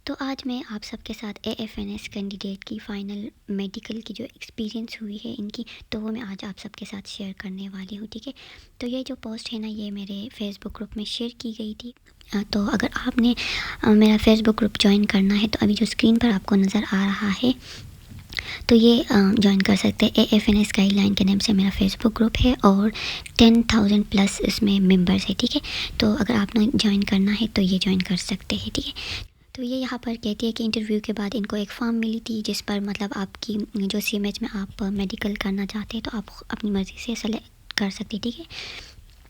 तो आज मैं आप सबके साथ एएफएनएस कैंडिडेट की फ़ाइनल मेडिकल की जो एक्सपीरियंस हुई है इनकी, तो वो मैं आज आप सबके साथ शेयर करने वाली हूँ। ठीक है, तो ये जो पोस्ट है ना, ये मेरे फेसबुक ग्रुप में शेयर की गई थी। तो अगर आपने मेरा फेसबुक ग्रुप ज्वाइन करना है तो अभी जो स्क्रीन पर आपको नज़र आ रहा है तो ये ज्वाइन कर सकते हैं। एएफएनएस गाइडलाइन के नाम से मेरा फेसबुक ग्रुप है और 10,000 प्लस इसमें मेंबर्स है। ठीक है, तो अगर आपने ज्वाइन करना है तो ये ज्वाइन कर सकते हैं। ठीक है, तो ये यहाँ पर कहती है कि इंटरव्यू के बाद इनको एक फॉर्म मिली थी जिस पर मतलब आपकी जो सीएमएच में आप मेडिकल करना चाहते हैं तो आप अपनी मर्ज़ी से सेलेक्ट कर सकते हैं। ठीक है,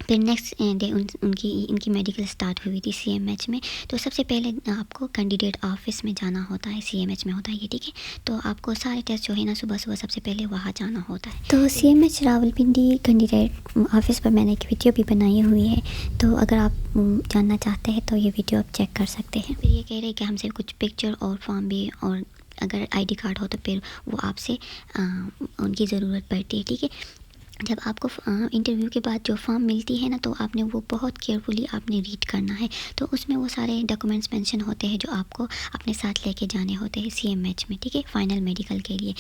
फिर नेक्स्ट डे इनकी मेडिकल स्टार्ट हुई थी सीएमएच में। तो सबसे पहले आपको कैंडिडेट ऑफिस में जाना होता है, सीएमएच में होता है ये। ठीक है, तो आपको सारे टेस्ट जो है ना सुबह सुबह सबसे पहले वहाँ जाना होता है। तो सीएमएच रावलपिंडी कैंडिडेट ऑफिस पर मैंने एक वीडियो भी बनाई हुई है, तो अगर आप जानना चाहते हैं तो ये वीडियो आप चेक कर सकते हैं। फिर ये कह रहे हैं कि हमसे कुछ पिक्चर और फॉर्म भी, और अगर आईडी कार्ड हो तो फिर वो आपसे उनकी ज़रूरत पड़ती है। ठीक है, जब आपको इंटरव्यू के बाद जो फॉर्म मिलती है ना, तो आपने वो बहुत केयरफुली आपने रीड करना है। तो उसमें वो सारे डॉक्यूमेंट्स मेंशन होते हैं जो आपको अपने साथ लेके जाने होते हैं सीएमएच में। ठीक है, फाइनल मेडिकल के लिए,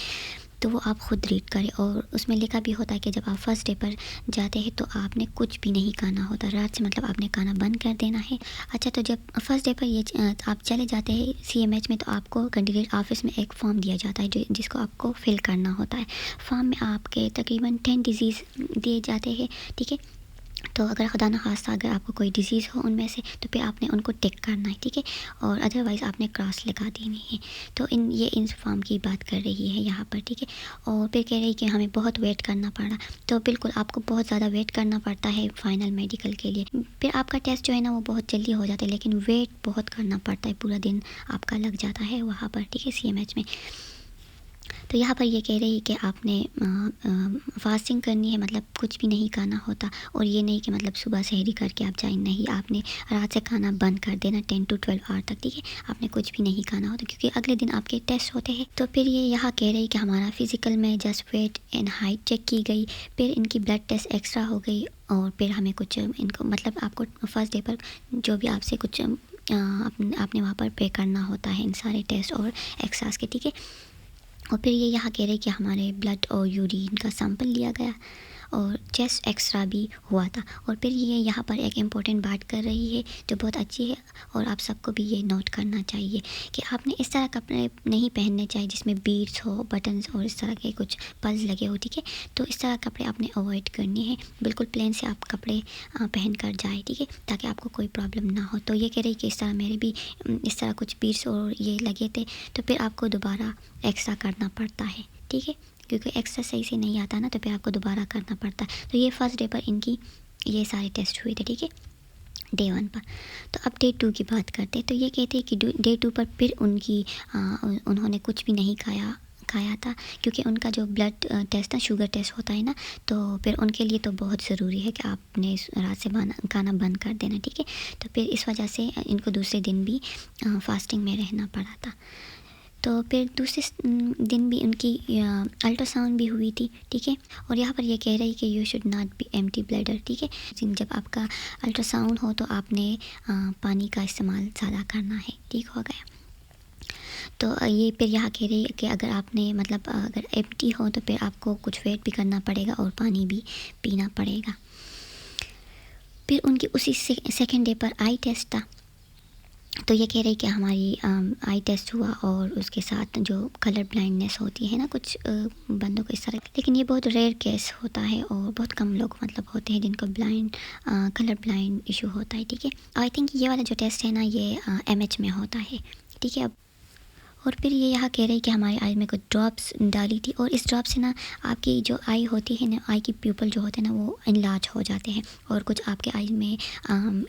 तो वो आप खुद रीड करें। और उसमें लिखा भी होता है कि जब आप फर्स्ट डे पर जाते हैं तो आपने कुछ भी नहीं खाना होता रात से, मतलब आपने खाना बंद कर देना है। अच्छा, तो जब फर्स्ट डे पर ये आप चले जाते हैं सीएमएच में तो आपको कैंडिडेट ऑफिस में एक फॉर्म दिया जाता है जिसको आपको फिल करना होता है। फॉर्म में आपके तकरीबन 10 डिजीज़ दिए जाते हैं। ठीक है, तो अगर खुदा न खास्ता अगर आपको कोई डिज़ीज़ हो उनमें से तो फिर आपने उनको टिक करना है। ठीक है, और अदरवाइज़ आपने क्रॉस लगा देनी है। तो इन फॉर्म की बात कर रही है यहाँ पर। ठीक है, और फिर कह रही है कि हमें बहुत वेट करना पड़ा। तो बिल्कुल आपको बहुत ज़्यादा वेट करना पड़ता है फाइनल मेडिकल के लिए। फिर आपका टेस्ट जो है ना वो बहुत जल्दी हो जाता है, लेकिन वेट बहुत करना पड़ता है, पूरा दिन आपका लग जाता है वहाँ पर। ठीक है, सीएमएच में। तो यहाँ पर ये कह रही है कि आपने फास्टिंग करनी है, मतलब कुछ भी नहीं खाना होता। और ये नहीं कि मतलब सुबह सहरी करके आप जाए, नहीं, आपने रात से खाना बंद कर देना 10 to 12 आवर तक। ठीक है, आपने कुछ भी नहीं खाना होता क्योंकि अगले दिन आपके टेस्ट होते हैं। तो फिर ये यहाँ कह रही है कि हमारा फिज़िकल में just weight and height check की गई, फिर इनकी ब्लड टेस्ट एक्स्ट्रा हो गई, और फिर हमें कुछ इनको मतलब आपको फर्स्ट डे पर जो भी आपसे कुछ आपने वहाँ पर पे करना होता है इन सारे टेस्ट और एक्स्ट्रास के। ठीक है, और फिर ये यहाँ कह रहे कि हमारे ब्लड और यूरिन का सैंपल लिया गया और चेस्ट एक्स्ट्रा भी हुआ था। और फिर ये यहाँ पर एक इम्पोर्टेंट बात कर रही है जो बहुत अच्छी है, और आप सबको भी ये नोट करना चाहिए कि आपने इस तरह कपड़े नहीं पहनने चाहिए जिसमें बीड्स हो, बटन्स और इस तरह के कुछ पल्स लगे हो। ठीक है, तो इस तरह कपड़े आपने अवॉइड करने हैं, बिल्कुल प्लेन से आप कपड़े पहन कर जाए। ठीक है, ताकि आपको कोई प्रॉब्लम ना हो। तो ये कह रही कि इस तरह मेरे भी इस तरह कुछ बीड्स और ये लगे थे, तो फिर आपको दोबारा एक्स्ट्रा करना पड़ता है। ठीक है, क्योंकि एक्स्ट्रा सही से नहीं आता ना, तो फिर आपको दोबारा करना पड़ता है। तो ये फर्स्ट डे पर इनकी ये सारे टेस्ट हुए थे। ठीक है, डे 1 पर। तो अब डे 2 की बात करते हैं। तो ये कहते हैं कि डे 2 पर फिर उन्होंने कुछ भी नहीं खाया था, क्योंकि उनका जो ब्लड टेस्ट ना, शुगर टेस्ट होता है ना, तो फिर उनके लिए तो बहुत ज़रूरी है कि आपने रात से खाना बंद कर देना। ठीक है, तो फिर इस वजह से इनको दूसरे दिन भी फास्टिंग में रहना पड़ा था। तो फिर दूसरे दिन भी उनकी अल्ट्रासाउंड भी हुई थी। ठीक है, और यहाँ पर ये कह रही कि you should not be empty bladder. ठीक है, जब आपका अल्ट्रासाउंड हो तो आपने पानी का इस्तेमाल ज़्यादा करना है। ठीक हो गया। तो ये फिर यहाँ कह रही है कि अगर आपने मतलब अगर एम्प्टी हो तो फिर आपको कुछ वेट भी करना पड़ेगा और पानी भी पीना पड़ेगा। फिर उनकी उसी सेकेंड डे पर आई टेस्ट था। तो ये कह रही कि हमारी आई टेस्ट हुआ, और उसके साथ जो कलर ब्लाइंडनेस होती है ना कुछ बंदों को इस तरह, लेकिन ये बहुत रेयर केस होता है और बहुत कम लोग मतलब होते हैं जिनको कलर ब्लाइंड इशू होता है। ठीक है, आई थिंक ये वाला जो टेस्ट है ना ये एमएच में होता है। ठीक है, अब और फिर ये यहाँ कह रही कि हमारी आई में कुछ ड्रॉप्स डाली थी, और इस ड्रॉप से ना आपकी जो आई होती है ना, आई की प्यूपल जो होते हैं ना वो इनलार्ज हो जाते हैं, और कुछ आपके आई में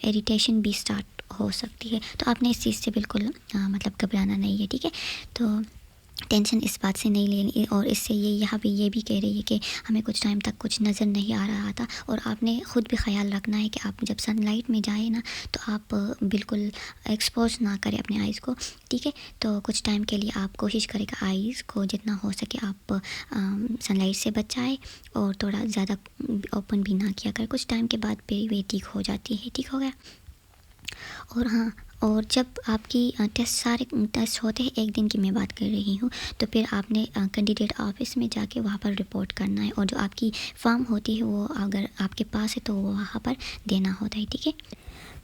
इरिटेशन भी स्टार्ट हो सकती है। तो आपने इस चीज़ से बिल्कुल मतलब घबराना नहीं है। ठीक है, तो टेंशन इस बात से नहीं लेनी। और इससे ये यहाँ पे ये भी कह रही है कि हमें कुछ टाइम तक कुछ नज़र नहीं आ रहा था, और आपने ख़ुद भी ख्याल रखना है कि आप जब सनलाइट में जाए ना तो आप बिल्कुल एक्सपोज ना करें अपने आइज़ को। ठीक है, तो कुछ टाइम के लिए आप कोशिश करेगा आइज़ को जितना हो सके आप सनलाइट से बचाएं, और थोड़ा ज़्यादा ओपन भी ना किया कर। कुछ टाइम के बाद फिर वे ठीक हो जाती है। ठीक हो गया। और हाँ, और जब आपकी टेस्ट सारे टेस्ट होते हैं, एक दिन की मैं बात कर रही हूँ, तो फिर आपने कैंडिडेट ऑफिस में जाके वहाँ पर रिपोर्ट करना है, और जो आपकी फॉर्म होती है वो अगर आपके पास है तो वो वहाँ पर देना होता है, ठीक है।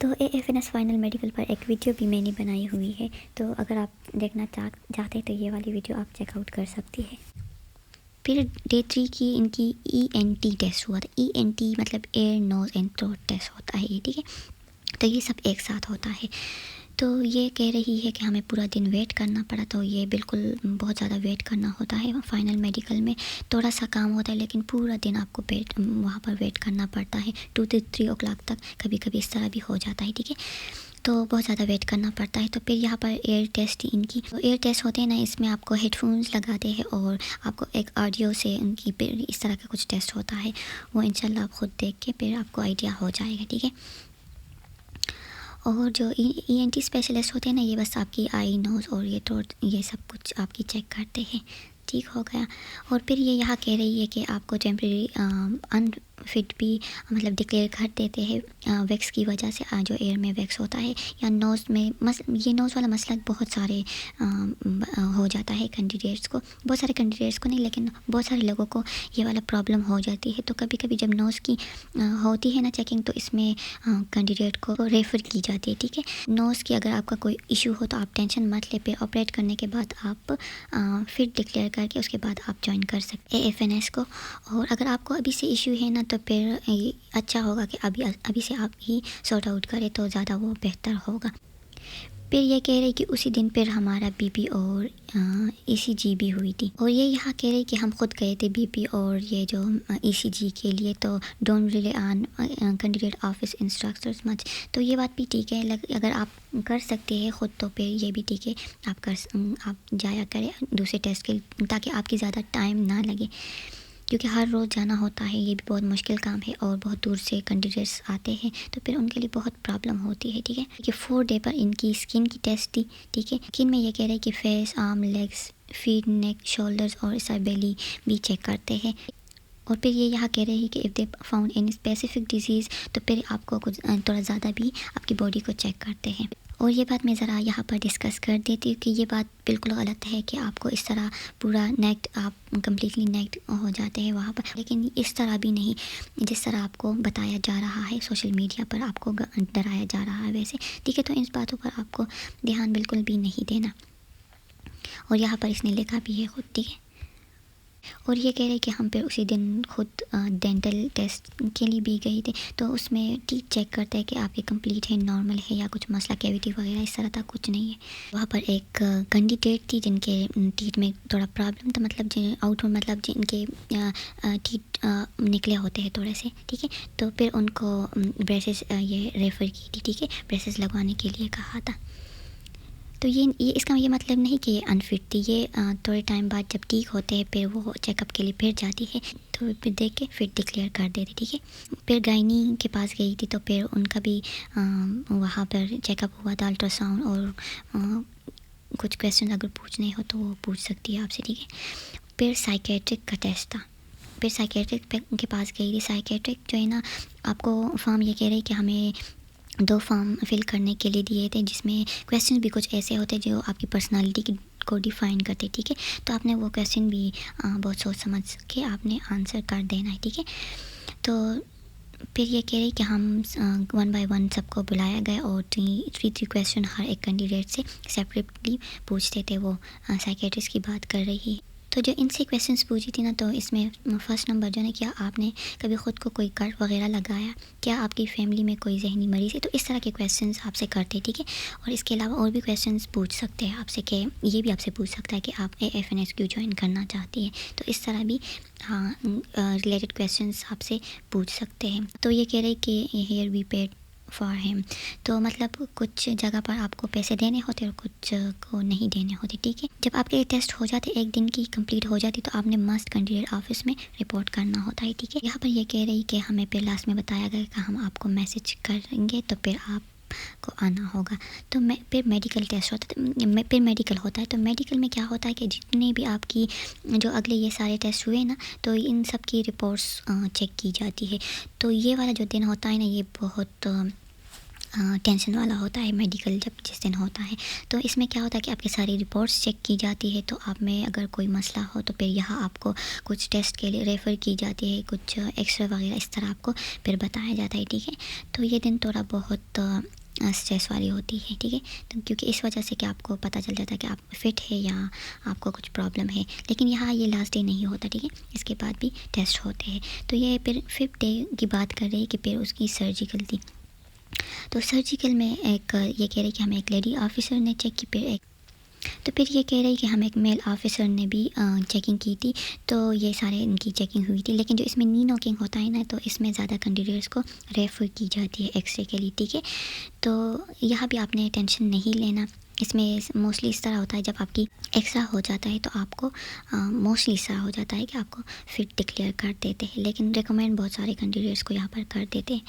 तो AFNS फाइनल मेडिकल पर एक वीडियो भी मैंने बनाई हुई है, तो अगर आप देखना चाहते हैं तो ये वाली वीडियो आप चेकआउट कर सकती है। फिर डे 3 की इनकी ENT टेस्ट हुआ था। ENT मतलब ear nose and throat test होता है ये, ठीक है। तो ये सब एक साथ होता है। तो ये कह रही है कि हमें पूरा दिन वेट करना पड़ा, तो ये बिल्कुल बहुत ज़्यादा वेट करना होता है। फाइनल मेडिकल में थोड़ा सा काम होता है, लेकिन पूरा दिन आपको वहाँ पर वेट करना पड़ता है 2 से 3 o'clock तक, कभी कभी इस तरह भी हो जाता है, ठीक है। तो बहुत ज़्यादा वेट करना पड़ता है। तो फिर यहाँ पर एयर टेस्ट इनकी तो एयर टेस्ट होते हैं ना, इसमें आपको हेडफोन्स लगाते हैं और आपको एक ऑडियो से उनकी फिर इस तरह का कुछ टेस्ट होता है। वो इंशाल्लाह आप ख़ुद देख के फिर आपको आइडिया हो जाएगा, ठीक है। और जो ENT स्पेशलिस्ट होते हैं ना, ये बस आपकी आई नोज़ और ये थ्रोट ये सब कुछ आपकी चेक करते हैं, ठीक हो गया। और फिर ये यहाँ कह रही है कि आपको टेम्प्रेरी अनफिट भी मतलब डिक्लेयर कर देते हैं वैक्स की वजह से, जो एयर में वैक्स होता है या नोज़ में ये नोज़ वाला मसला बहुत सारे हो जाता है कैंडिडेट्स को, बहुत सारे कैंडिडेट्स को नहीं लेकिन बहुत सारे लोगों को ये वाला प्रॉब्लम हो जाती है। तो कभी कभी जब नोज़ की होती है ना चेकिंग, तो इसमें कैंडिडेट को रेफ़र की जाती है, ठीक है। नोज़ की अगर आपका कोई इशू हो तो आप टेंशन मत ले, पे ऑपरेट करने के बाद आप फिर डिक्लेयर करके उसके बाद आप ज्वाइन कर सकते हैं AFNS को। और अगर आपको अभी से इशू है ना, तो फिर अच्छा होगा कि अभी से आप ही सॉर्ट आउट करें तो ज़्यादा वो बेहतर होगा। फिर ये कह रही कि उसी दिन फिर हमारा BP और ECG भी हुई थी, और ये यहाँ कह रही कि हम खुद गए थे BP और ये जो ECG के लिए, तो don't relay on candidate office instructors much. तो ये बात भी ठीक है, अगर आप कर सकते हैं खुद तो फिर ये भी ठीक है, आप जाया करें दूसरे टेस्ट के लिए, ताकि आपकी ज़्यादा टाइम ना लगे, क्योंकि हर रोज़ जाना होता है, ये भी बहुत मुश्किल काम है और बहुत दूर से कैंडिडेट्स आते हैं, तो फिर उनके लिए बहुत प्रॉब्लम होती है, ठीक है। कि 4 डे पर इनकी स्किन की टेस्ट थी, ठीक है। स्किन में ये कह रहे हैं कि फेस, आर्म, लेग्स, फीट, नेक, शोल्डर्स और इस बेली भी चेक करते हैं। और फिर ये यहाँ कह रहे हैं कि if they found any specific disease, तो फिर आपको कुछ थोड़ा ज़्यादा भी आपकी बॉडी को चेक करते हैं। और ये बात मैं ज़रा यहाँ पर डिस्कस कर देती हूँ कि ये बात बिल्कुल गलत है कि आपको इस तरह पूरा नेक्ड आप कम्प्लीटली नेक्ड हो जाते हैं वहाँ पर, लेकिन इस तरह भी नहीं जिस तरह आपको बताया जा रहा है सोशल मीडिया पर, आपको डराया जा रहा है वैसे, ठीक है। तो इन बातों पर आपको ध्यान बिल्कुल भी नहीं देना, और यहाँ पर इसने लिखा भी है खुद, ठीक है। और ये कह रहे कि हम फिर उसी दिन खुद डेंटल टेस्ट के लिए भी गए थे, तो उसमें टीथ चेक करते हैं कि आपके कंप्लीट है, नॉर्मल है या कुछ मसला कैविटी वगैरह इस तरह था, कुछ नहीं है। वहाँ पर एक कैंडिडेट थी जिनके टीथ में थोड़ा प्रॉब्लम था, मतलब आउटवर्ड मतलब जिनके टीथ निकले होते हैं थोड़े से, ठीक है। तो फिर उनको ब्रेसेस ये रेफ़र की थी, ठीक है, ब्रेसेस लगवाने के लिए कहा था। तो ये इसका ये मतलब नहीं कि ये अनफिट थी, ये थोड़े टाइम बाद जब ठीक होते हैं फिर वो चेकअप के लिए फिर जाती है, तो फिर देख के फिर डिक्लेयर कर देती, ठीक है। फिर गायनी के पास गई थी, तो फिर उनका भी वहाँ पर चेकअप हुआ था, अल्ट्रासाउंड, और कुछ क्वेश्चन अगर पूछने हो तो वो पूछ सकती है आपसे, ठीक है। फिर साइकेट्रिक का टेस्ट था, फिर साइकेट्रिक के पास गई थी। साइकेट्रिक जो है ना, आपको फॉर्म ये कह रही कि हमें 2 फॉर्म फिल करने के लिए दिए थे, जिसमें क्वेश्चन भी कुछ ऐसे होते जो आपकी पर्सनालिटी को डिफ़ाइन करते, ठीक है। तो आपने वो क्वेश्चन भी बहुत सोच समझ के आपने आंसर कर देना है, ठीक है। तो फिर ये कह रही कि हम 1 by 1 सबको बुलाया गया और 3 क्वेश्चन हर एक कैंडिडेट से सेपरेटली पूछते थे। वो साइकेट्रिस्ट की बात कर रही है। तो जो इनसे क्वेश्चंस पूछी थी ना, तो इसमें फर्स्ट नंबर जो है, क्या आपने कभी ख़ुद को कोई कट वगैरह लगाया, क्या आपकी फ़ैमिली में कोई जहनी मरीज़ है, तो इस तरह के क्वेश्चंस आपसे करते, ठीक है। और इसके अलावा और भी क्वेश्चंस पूछ सकते हैं आपसे, कि ये भी आपसे पूछ सकता है कि आप AFNS क्यों ज्वाइन करना चाहती है, तो इस तरह भी रिलेटेड क्वेश्चंस आपसे पूछ सकते हैं। तो ये कह रहे कि here we paid for him, तो मतलब कुछ जगह पर आपको पैसे देने होते और कुछ को नहीं देने होते, ठीक है। जब आपके टेस्ट हो जाते, एक दिन की कंप्लीट हो जाती, तो आपने मस्ट कैंडिडेट ऑफिस में रिपोर्ट करना होता है, ठीक है। यहाँ पर ये कह रही कि हमें फिर लास्ट में बताया गया कि हम आपको मैसेज करेंगे, तो फिर आप को आना होगा। तो फिर मेडिकल टेस्ट होता है, फिर मेडिकल होता है। तो मेडिकल में क्या होता है कि जितने भी आपकी जो अगले ये सारे टेस्ट हुए ना, तो इन सब की रिपोर्ट्स चेक की जाती है। तो ये वाला जो दिन होता है ना, ये बहुत टेंशन वाला होता है मेडिकल जब जिस दिन होता है। तो इसमें क्या होता है कि आपकी सारी रिपोर्ट्स चेक की जाती है, तो आप में अगर कोई मसला हो तो फिर यहाँ आपको कुछ टेस्ट के लिए रेफ़र की जाती है, कुछ एक्सरे वगैरह इस तरह आपको फिर बताया जाता है, ठीक है। तो ये दिन थोड़ा बहुत स्ट्रेस वाली होती है, ठीक है। तो क्योंकि इस वजह से कि आपको पता चल जाता है कि आप फिट है या आपको कुछ प्रॉब्लम है। लेकिन यहाँ ये लास्ट डे नहीं होता, ठीक है, इसके बाद भी टेस्ट होते हैं। तो ये फिर 5th डे की बात कर रहे हैं कि फिर उसकी सर्जिकल थी। तो सर्जिकल में एक ये कह रहे कि हमें एक लेडी ऑफिसर ने चेक की, फिर एक तो फिर ये कह रही कि हम एक मेल ऑफिसर ने भी चेकिंग की थी। तो ये सारे इनकी चेकिंग हुई थी। लेकिन जो इसमें नी नॉकिंग होता है ना, तो इसमें ज़्यादा कैंडिडेट्स को रेफ़र की जाती है एक्सरे के लिए, ठीक है। तो यहाँ भी आपने टेंशन नहीं लेना। इसमें मोस्टली इस तरह होता है, जब आपकी एक्स्रा हो जाता है तो आपको मोस्टली इस तरह हो जाता है कि आपको फिट डिक्लेयर कर देते हैं। लेकिन रिकमेंड बहुत सारे कैंडिडेट्स को यहाँ पर कर देते हैं।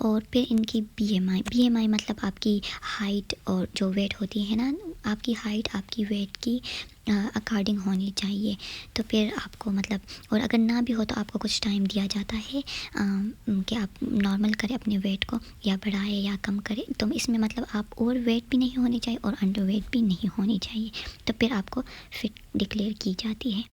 और फिर इनकी बीएमआई मतलब आपकी हाइट और जो वेट होती है ना, आपकी हाइट आपकी वेट की अकॉर्डिंग होनी चाहिए। तो फिर आपको मतलब, और अगर ना भी हो तो आपको कुछ टाइम दिया जाता है कि आप नॉर्मल करें अपने वेट को, या बढ़ाए या कम करें। तो इसमें मतलब आप ओवर वेट भी नहीं होनी चाहिए और अंडर वेट भी नहीं होनी चाहिए। तो फिर आपको फिट डिक्लेयर की जाती है।